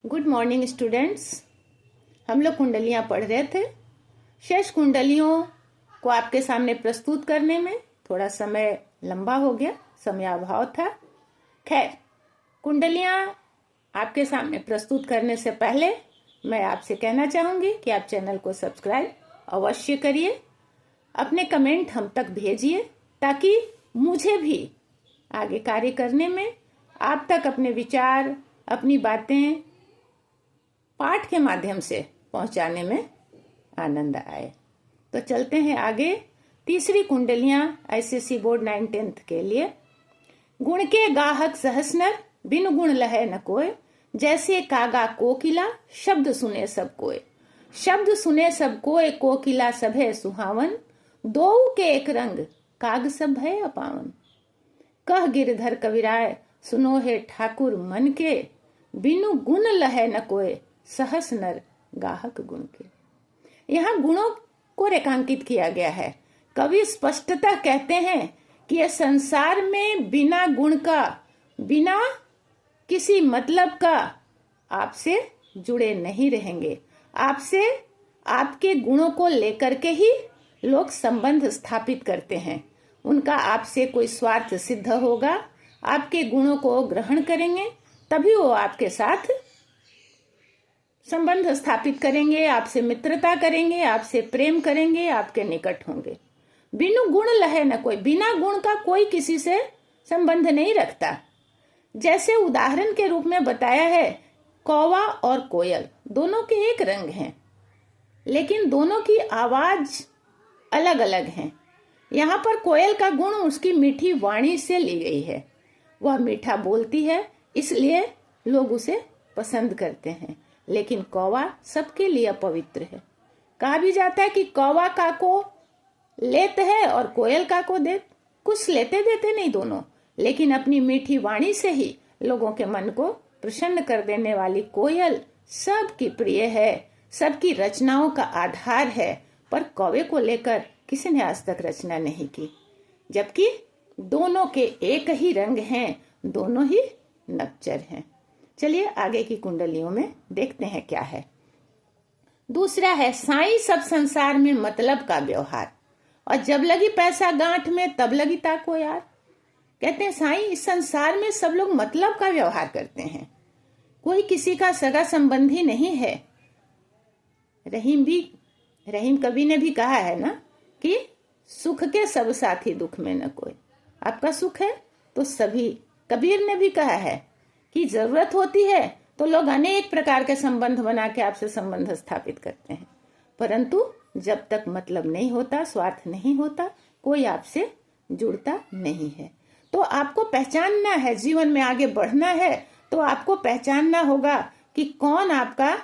Good morning students. हम लोग कुंडलियां पढ़ रहे थे। शेष कुंडलियों को आपके सामने प्रस्तुत करने में थोड़ा समय लंबा हो गया, समय अभाव था। खैर, कुंडलियां आपके सामने प्रस्तुत करने से पहले मैं आपसे कहना चाहूंगी कि आप चैनल को सब्सक्राइब अवश्य करिए, अपने कमेंट हम तक भेजिए ताकि मुझे भी आगे कार्य करने में आप तक अपने विचार, अपनी बातें पाठ के माध्यम से पहुंचाने में आनंद आए। तो चलते हैं आगे। तीसरी कुंडलियां आईसीएसई बोर्ड 9th के लिए। गुण के गाहक सहस्नर, बिन गुण लहे न कोय, जैसे कागा कोकिला, शब्द सुने सब कोय। शब्द सुने सब कोय, कोकिला सभे सुहावन, दो के एक रंग, काग सब भय अपावन। कह गिरधर कविराय, सुनो हे ठाकुर मन के, बिनु गुण लहे न कोय, सहस नर गाहक गुण के। यहाँ गुणों को रेखांकित किया गया है। कवि स्पष्टतः कहते हैं कि यह संसार में बिना गुण का, बिना किसी मतलब का आपसे जुड़े नहीं रहेंगे। आपसे, आपके गुणों को लेकर के ही लोग संबंध स्थापित करते हैं। उनका आपसे कोई स्वार्थ सिद्ध होगा, आपके गुणों को ग्रहण करेंगे, तभी वो आपके साथ संबंध स्थापित करेंगे, आपसे मित्रता करेंगे, आपसे प्रेम करेंगे, आपके निकट होंगे। बिनु गुण लहे न कोई, बिना गुण का कोई किसी से संबंध नहीं रखता। जैसे उदाहरण के रूप में बताया है, कौवा और कोयल दोनों के एक रंग हैं, लेकिन दोनों की आवाज अलग अलग है। यहाँ पर कोयल का गुण उसकी मीठी वाणी से ली गई है। वह मीठा बोलती है, इसलिए लोग उसे पसंद करते हैं। लेकिन कौवा सबके लिए अपवित्र है। कहा भी जाता है कि कौवा का को लेते है और कोयल का को दे, कुछ लेते देते नहीं दोनों, लेकिन अपनी मीठी वाणी से ही लोगों के मन को प्रसन्न कर देने वाली कोयल सबकी प्रिय है, सबकी रचनाओं का आधार है। पर कौवे को लेकर किसी ने आज तक रचना नहीं की, जबकि दोनों के एक ही रंग हैं, दोनों ही नक्चर हैं। चलिए आगे की कुंडलियों में देखते हैं क्या है। दूसरा है, साईं सब संसार में मतलब का व्यवहार, और जब लगी पैसा गांठ में तब लगी ताको यार। कहते हैं साईं इस संसार में सब लोग मतलब का व्यवहार करते हैं, कोई किसी का सगा संबंधी नहीं है। रहीम कवि ने भी कहा है ना कि सुख के सब साथी, दुख में न कोई। आपका सुख है तो सभी। कबीर ने भी कहा है कि जरूरत होती है तो लोग अनेक प्रकार के संबंध बना के आपसे संबंध स्थापित करते हैं, परंतु जब तक मतलब नहीं होता, स्वार्थ नहीं होता, कोई आपसे जुड़ता नहीं है। तो आपको पहचानना है, जीवन में आगे बढ़ना है तो आपको पहचानना होगा कि कौन आपका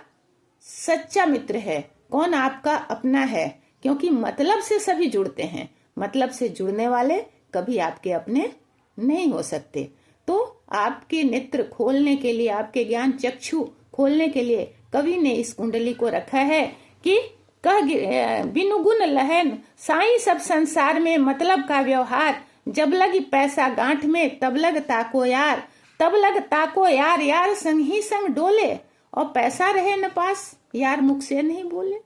सच्चा मित्र है, कौन आपका अपना है, क्योंकि मतलब से सभी जुड़ते हैं। मतलब से जुड़ने वाले कभी आपके अपने नहीं हो सकते। तो आपके नेत्र खोलने के लिए, आपके ज्ञान चक्षु खोलने के लिए कवि ने इस कुंडली को रखा है कि कह बिनु गुण लहन, साईं सब संसार में मतलब का व्यवहार, जब लगी पैसा गांठ में तब लग ताको यार, तब लग ताको यार, यार संग ही संग डोले, और पैसा रहे न पास, यार मुख से नहीं बोले।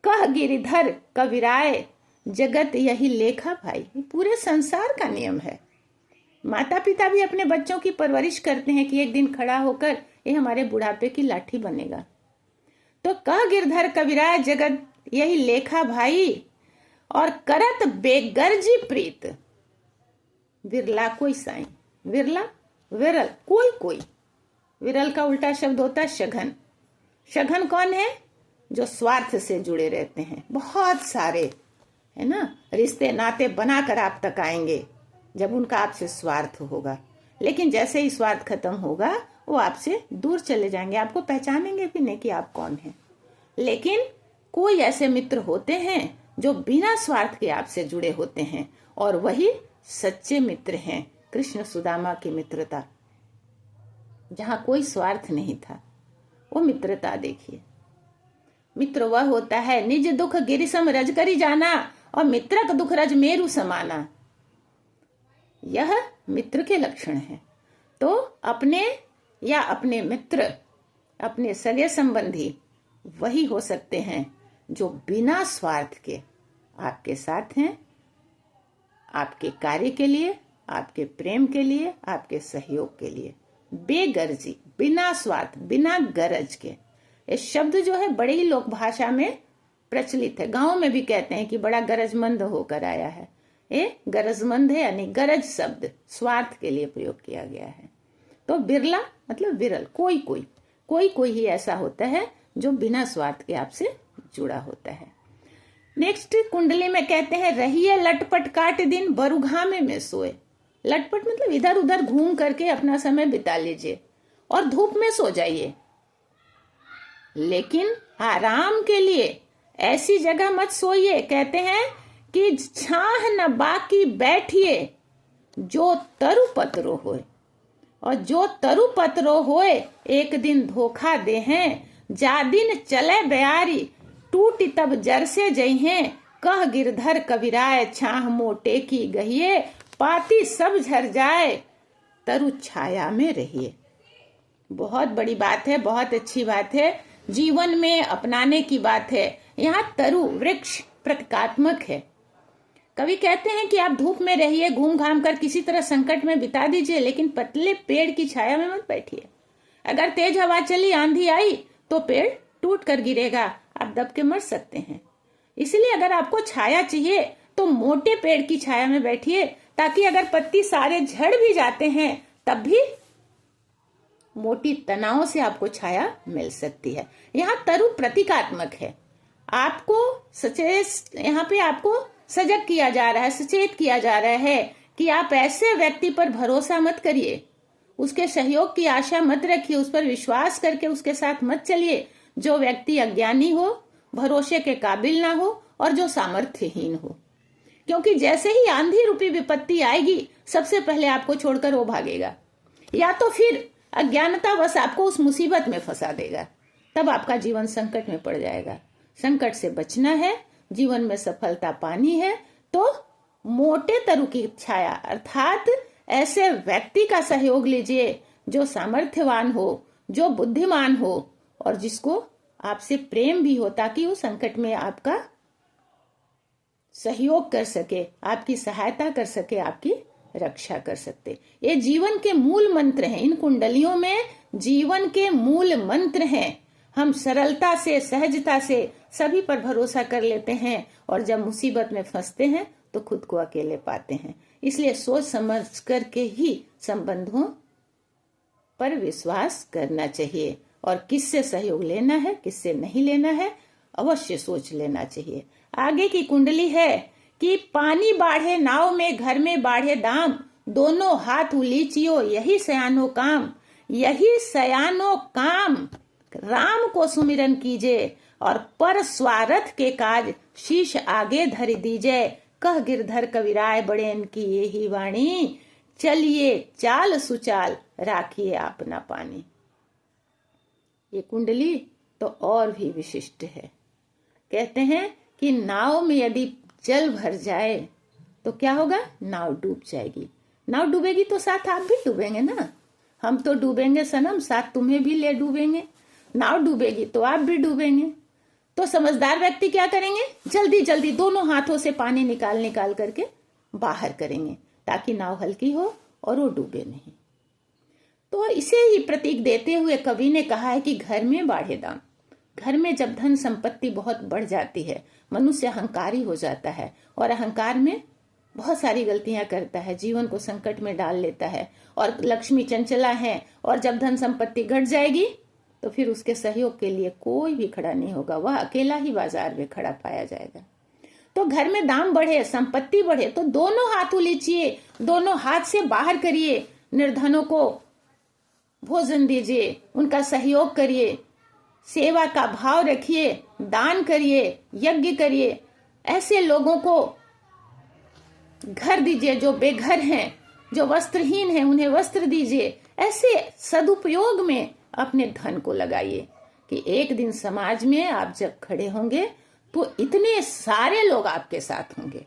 कह गिरिधर कविराय, जगत यही लेखा भाई। पूरे संसार का नियम है। माता पिता भी अपने बच्चों की परवरिश करते हैं कि एक दिन खड़ा होकर ये हमारे बुढ़ापे की लाठी बनेगा। तो कह गिरधर कविराय, जगत यही लेखा भाई, और करत बेगर्जी प्रीत, विरला कोई साईं। विरला, विरल, कोई कोई। विरल का उल्टा शब्द होता है शघन। शघन कौन है? जो स्वार्थ से जुड़े रहते हैं। बहुत सारे है ना रिश्ते नाते बनाकर आप तक आएंगे जब उनका आपसे स्वार्थ होगा, लेकिन जैसे ही स्वार्थ खत्म होगा वो आपसे दूर चले जाएंगे, आपको पहचानेंगे भी नहीं कि आप कौन हैं। लेकिन कोई ऐसे मित्र होते हैं जो बिना स्वार्थ के आपसे जुड़े होते हैं, और वही सच्चे मित्र हैं। कृष्ण सुदामा की मित्रता, जहां कोई स्वार्थ नहीं था, वो मित्रता देखिए। मित्र वह होता है, निज दुख गिरिसम रज करी जाना, और मित्रक दुख रज मेरु समाना। यह मित्र के लक्षण है। तो अपने या अपने मित्र अपने सगे संबंधी वही हो सकते हैं जो बिना स्वार्थ के आपके साथ हैं, आपके कार्य के लिए, आपके प्रेम के लिए, आपके सहयोग के लिए, बेगर्जी, बिना स्वार्थ, बिना गरज के। ये शब्द जो है बड़े ही लोक भाषा में प्रचलित है। गांव में भी कहते हैं कि बड़ा गरजमंद होकर आया है। ये गरजमंद है यानी गरज शब्द स्वार्थ के लिए प्रयोग किया गया है। तो बिरला मतलब विरल, कोई ही ऐसा होता है जो बिना स्वार्थ के आपसे जुड़ा होता है। नेक्स्ट कुंडली में कहते हैं रहिए लटपट काट दिन बरुघामे में सोए। लटपट मतलब इधर उधर घूम करके अपना समय बिता लीजिए और धूप में सो जाइए, लेकिन आराम के लिए ऐसी जगह मत सोइए। कहते हैं कि छाह न बाकी बैठिए जो तरु पत्रो होए, और जो तरु पत्रो होए एक दिन धोखा दे हैं। जा दिन चले बयारी टूटी तब जर से जइहें, कह गिरधर कविराय छाह मोटे की गहिए, पाती सब झर जाए तरु छाया में रहिए। बहुत बड़ी बात है, बहुत अच्छी बात है, जीवन में अपनाने की बात है। यहाँ तरु वृक्ष प्रतीकात्मक है। कवि कहते हैं कि आप धूप में रहिए, घूम घाम कर किसी तरह संकट में बिता दीजिए, लेकिन पतले पेड़ की छाया में मत बैठिए। अगर तेज हवा चली, आंधी आई तो पेड़ टूट कर गिरेगा, आप दब के मर सकते हैं। इसलिए अगर आपको छाया चाहिए तो मोटे पेड़ की छाया में बैठिए, ताकि अगर पत्ती सारे झड़ भी जाते हैं तब भी मोटी तनाव से आपको छाया मिल सकती है। यहाँ तरु प्रतीकात्मक है। आपको सचेत, यहाँ पे आपको सजग किया जा रहा है, सचेत किया जा रहा है कि आप ऐसे व्यक्ति पर भरोसा मत करिए, उसके सहयोग की आशा मत रखिए, उस पर विश्वास करके उसके साथ मत चलिए जो व्यक्ति अज्ञानी हो, भरोसे के काबिल ना हो और जो सामर्थ्यहीन हो। क्योंकि जैसे ही आंधी रूपी विपत्ति आएगी, सबसे पहले आपको छोड़कर वो भागेगा, या तो फिर अज्ञानतावश आपको उस मुसीबत में फंसा देगा। तब आपका जीवन संकट में पड़ जाएगा। संकट से बचना है, जीवन में सफलता पानी है, तो मोटे तरु की छाया अर्थात ऐसे व्यक्ति का सहयोग लीजिए जो सामर्थ्यवान हो, जो बुद्धिमान हो और जिसको आपसे प्रेम भी हो, ताकि वो संकट में आपका सहयोग कर सके, आपकी सहायता कर सके, आपकी रक्षा कर सकते। ये जीवन के मूल मंत्र हैं। इन कुंडलियों में जीवन के मूल मंत्र हैं। हम सरलता से, सहजता से सभी पर भरोसा कर लेते हैं और जब मुसीबत में फंसते हैं तो खुद को अकेले पाते हैं। इसलिए सोच समझ करके ही संबंधों पर विश्वास करना चाहिए और किससे सहयोग लेना है, किससे नहीं लेना है, अवश्य सोच लेना चाहिए। आगे की कुंडली है कि पानी बाढ़े नाव में, घर में बाढ़े दाम, दोनों हाथ उलीचियो यही सयानो काम, यही सयानो काम राम को सुमिरन कीजिए और पर स्वार्थ के काज शीश आगे धर दीजिए, कह गिरधर कविराय बड़ेन की ये ही वाणी, चलिए चाल सुचाल राखिए अपना पानी। ये कुंडली तो और भी विशिष्ट है। कहते हैं कि नाव में यदि जल भर जाए तो क्या होगा, नाव डूब जाएगी। नाव डूबेगी तो साथ आप भी डूबेंगे ना। हम तो डूबेंगे सनम, साथ तुम्हें भी ले डूबेंगे। नाव डूबेगी तो आप भी डूबेंगे। तो समझदार व्यक्ति क्या करेंगे, जल्दी जल्दी दोनों हाथों से पानी निकाल करके बाहर करेंगे, ताकि नाव हल्की हो और वो डूबे नहीं। तो इसे ही प्रतीक देते हुए कवि ने कहा है कि घर में बाढ़े दाम। घर में जब धन संपत्ति बहुत बढ़ जाती है, मनुष्य अहंकारी हो जाता है और अहंकार में बहुत सारी गलतियां करता है, जीवन को संकट में डाल लेता है। और लक्ष्मी चंचला है, और जब धन संपत्ति घट जाएगी तो फिर उसके सहयोग के लिए कोई भी खड़ा नहीं होगा, वह अकेला ही बाजार में खड़ा पाया जाएगा। तो घर में दाम बढ़े, संपत्ति बढ़े तो दोनों हाथ उलीचिए, दोनों हाथ से बाहर करिए, निर्धनों को भोजन दीजिए, उनका सहयोग करिए, सेवा का भाव रखिए, दान करिए, यज्ञ करिए, ऐसे लोगों को घर दीजिए जो बेघर हैं, जो वस्त्रहीन हैं उन्हें वस्त्र दीजिए। ऐसे सदुपयोग में अपने धन को लगाइए कि एक दिन समाज में आप जब खड़े होंगे तो इतने सारे लोग आपके साथ होंगे।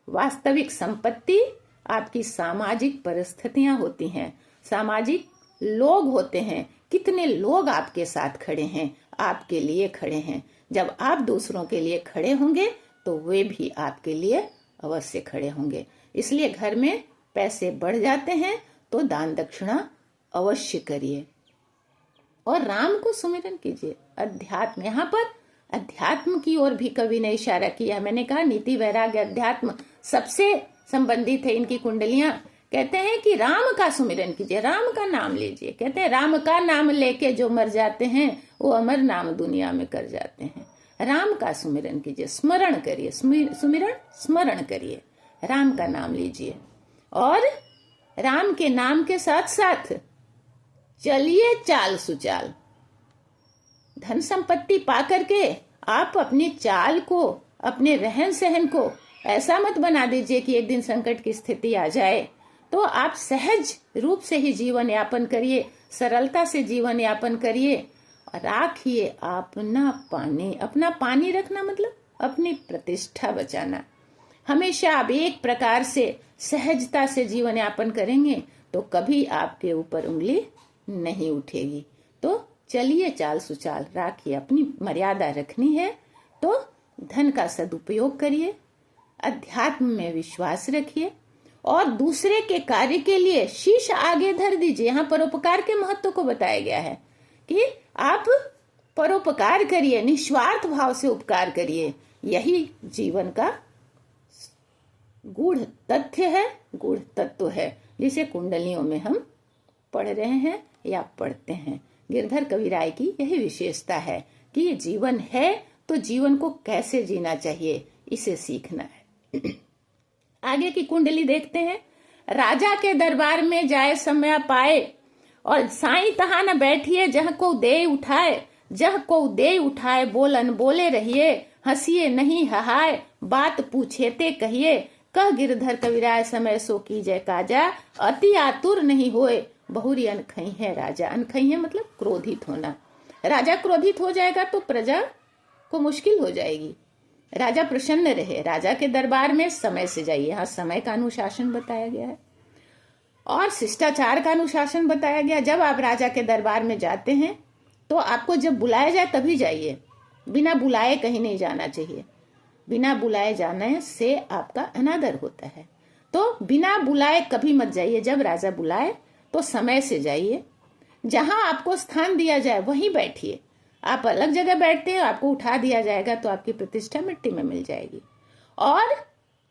वास्तविक संपत्ति आपकी सामाजिक परिस्थितियां होती हैं, सामाजिक लोग होते हैं कितने लोग आपके साथ खड़े हैं, आपके लिए खड़े हैं। जब आप दूसरों के लिए खड़े होंगे तो वे भी आपके लिए अवश्य खड़े होंगे। इसलिए घर में पैसे बढ़ जाते हैं तो दान दक्षिणा अवश्य करिए और राम को सुमिरन कीजिए। अध्यात्म, यहाँ पर अध्यात्म की ओर भी कवि ने इशारा किया। मैंने कहा नीति वैराग्य अध्यात्म सबसे संबंधित है इनकी कुंडलियां। कहते हैं कि राम का सुमिरन कीजिए, राम का नाम लीजिए। कहते हैं राम का नाम लेके जो मर जाते हैं वो अमर नाम दुनिया में कर जाते हैं। राम का सुमिरन कीजिए, स्मरण करिए, सुमिरन स्मरण करिए, राम का नाम लीजिए और राम के नाम के साथ साथ चलिए चाल सुचाल। धन संपत्ति पा करके आप अपनी चाल को, अपने रहन सहन को ऐसा मत बना दीजिए कि एक दिन संकट की स्थिति आ जाए तो आप सहज रूप से ही जीवन यापन करिए, सरलता से जीवन यापन करिए। राखिए अपना पानी रखना मतलब अपनी प्रतिष्ठा बचाना। हमेशा आप एक प्रकार से सहजता से जीवन यापन करेंगे तो कभी आपके ऊपर उंगली नहीं उठेगी। तो चलिए चाल सुचाल, राखिए, अपनी मर्यादा रखनी है तो धन का सदुपयोग करिए, अध्यात्म में विश्वास रखिए और दूसरे के कार्य के लिए शीश आगे धर दीजिए। यहाँ परोपकार के महत्व को बताया गया है कि आप परोपकार करिए, निस्वार्थ भाव से उपकार करिए। यही जीवन का गूढ़ तथ्य है, गूढ़ तत्व है, जिसे कुंडलियों में हम पढ़ रहे हैं या पढ़ते हैं। गिरधर कविराय की यही विशेषता है कि ये जीवन है तो जीवन को कैसे जीना चाहिए, इसे सीखना है। आगे की कुंडली देखते हैं। राजा के दरबार में जाए समय पाए और साई तहा न बैठिए, जह को दे उठाए, जह को दे उठाए, बोलन बोले रहिए, हंसिए नहीं हहाय, बात पूछे ते कहिए, कह गिरधर कविराय समय सो कीजय काजा, अति आतुर नहीं होए, बहुरी अनखई है राजा। अनखई है मतलब क्रोधित होना। राजा क्रोधित हो जाएगा तो प्रजा को मुश्किल हो जाएगी। राजा प्रसन्न रहे, राजा के दरबार में समय से जाइए। यहाँ समय का अनुशासन बताया गया है और शिष्टाचार का अनुशासन बताया गया। जब आप राजा के दरबार में जाते हैं तो आपको जब बुलाया जाए तभी जाइए, बिना बुलाए कहीं नहीं जाना चाहिए। बिना बुलाए जाने से आपका अनादर होता है। तो बिना बुलाए कभी मत जाइए। जब राजा बुलाए तो समय से जाइए, जहां आपको स्थान दिया जाए वहीं बैठिए। आप अलग जगह बैठते हैं, आपको उठा दिया जाएगा तो आपकी प्रतिष्ठा मिट्टी में मिल जाएगी। और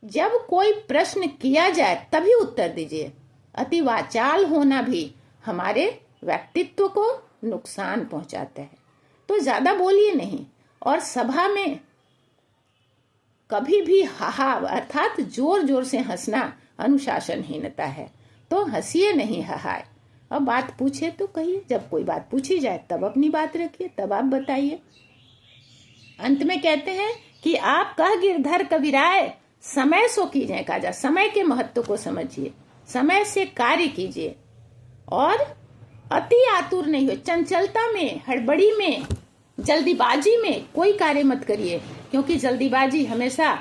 जब कोई प्रश्न किया जाए तभी उत्तर दीजिए। अति वाचाल होना भी हमारे व्यक्तित्व को नुकसान पहुंचाता है। तो ज्यादा बोलिए नहीं। और सभा में कभी भी हाहा अर्थात जोर जोर से हंसना अनुशासनहीनता है। तो हंसिए नहीं हहाए। और बात पूछे तो कहिए, जब कोई बात पूछी जाए तब अपनी बात रखिए, तब आप बताइए। अंत में कहते हैं कि आप कह गिरधर कविराय समय सो कीजिए काजा। समय के महत्व को समझिए, समय से कार्य कीजिए और अति आतुर नहीं हो। चंचलता में, हड़बड़ी में, जल्दीबाजी में कोई कार्य मत करिए, क्योंकि जल्दीबाजी हमेशा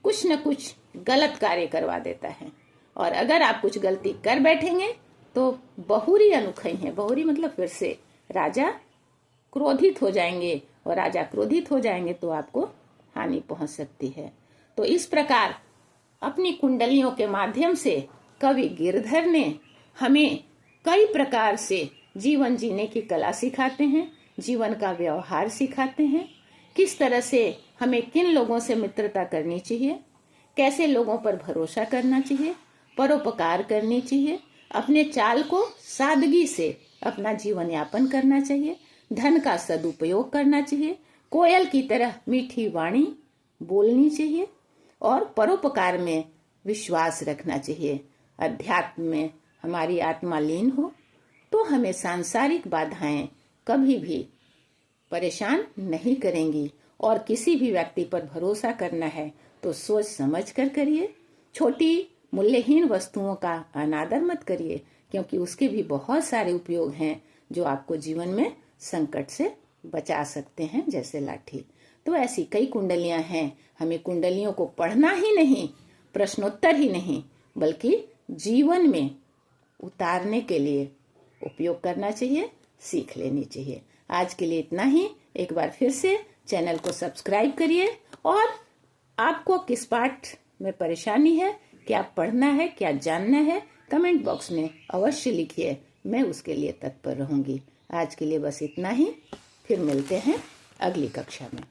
कुछ न कुछ गलत कार्य करवा देता है। और अगर आप कुछ गलती कर बैठेंगे तो बहुरी अनुखई है। बहुरी मतलब फिर से राजा क्रोधित हो जाएंगे और राजा क्रोधित हो जाएंगे तो आपको हानि पहुंच सकती है। तो इस प्रकार अपनी कुंडलियों के माध्यम से कवि गिरधर ने हमें कई प्रकार से जीवन जीने की कला सिखाते हैं, जीवन का व्यवहार सिखाते हैं, किस तरह से हमें किन लोगों से मित्रता करनी चाहिए, कैसे लोगों पर भरोसा करना चाहिए, परोपकार करनी चाहिए, अपने चाल को सादगी से अपना जीवन यापन करना चाहिए, धन का सदुपयोग करना चाहिए, कोयल की तरह मीठी वाणी बोलनी चाहिए और परोपकार में विश्वास रखना चाहिए। अध्यात्म में हमारी आत्मा लीन हो तो हमें सांसारिक बाधाएं कभी भी परेशान नहीं करेंगी। और किसी भी व्यक्ति पर भरोसा करना है तो सोच समझ कर करिए। छोटी मूल्यहीन वस्तुओं का अनादर मत करिए, क्योंकि उसके भी बहुत सारे उपयोग हैं जो आपको जीवन में संकट से बचा सकते हैं, जैसे लाठी। तो ऐसी कई कुंडलियां हैं। हमें कुंडलियों को पढ़ना ही नहीं, प्रश्नोत्तर ही नहीं, बल्कि जीवन में उतारने के लिए उपयोग करना चाहिए, सीख लेनी चाहिए। आज के लिए इतना ही। एक बार फिर से चैनल को सब्सक्राइब करिए, और आपको किस पाठ में परेशानी है, क्या पढ़ना है, क्या जानना है, कमेंट बॉक्स में अवश्य लिखिए। मैं उसके लिए तत्पर रहूंगी। आज के लिए बस इतना ही। फिर मिलते हैं अगली कक्षा में।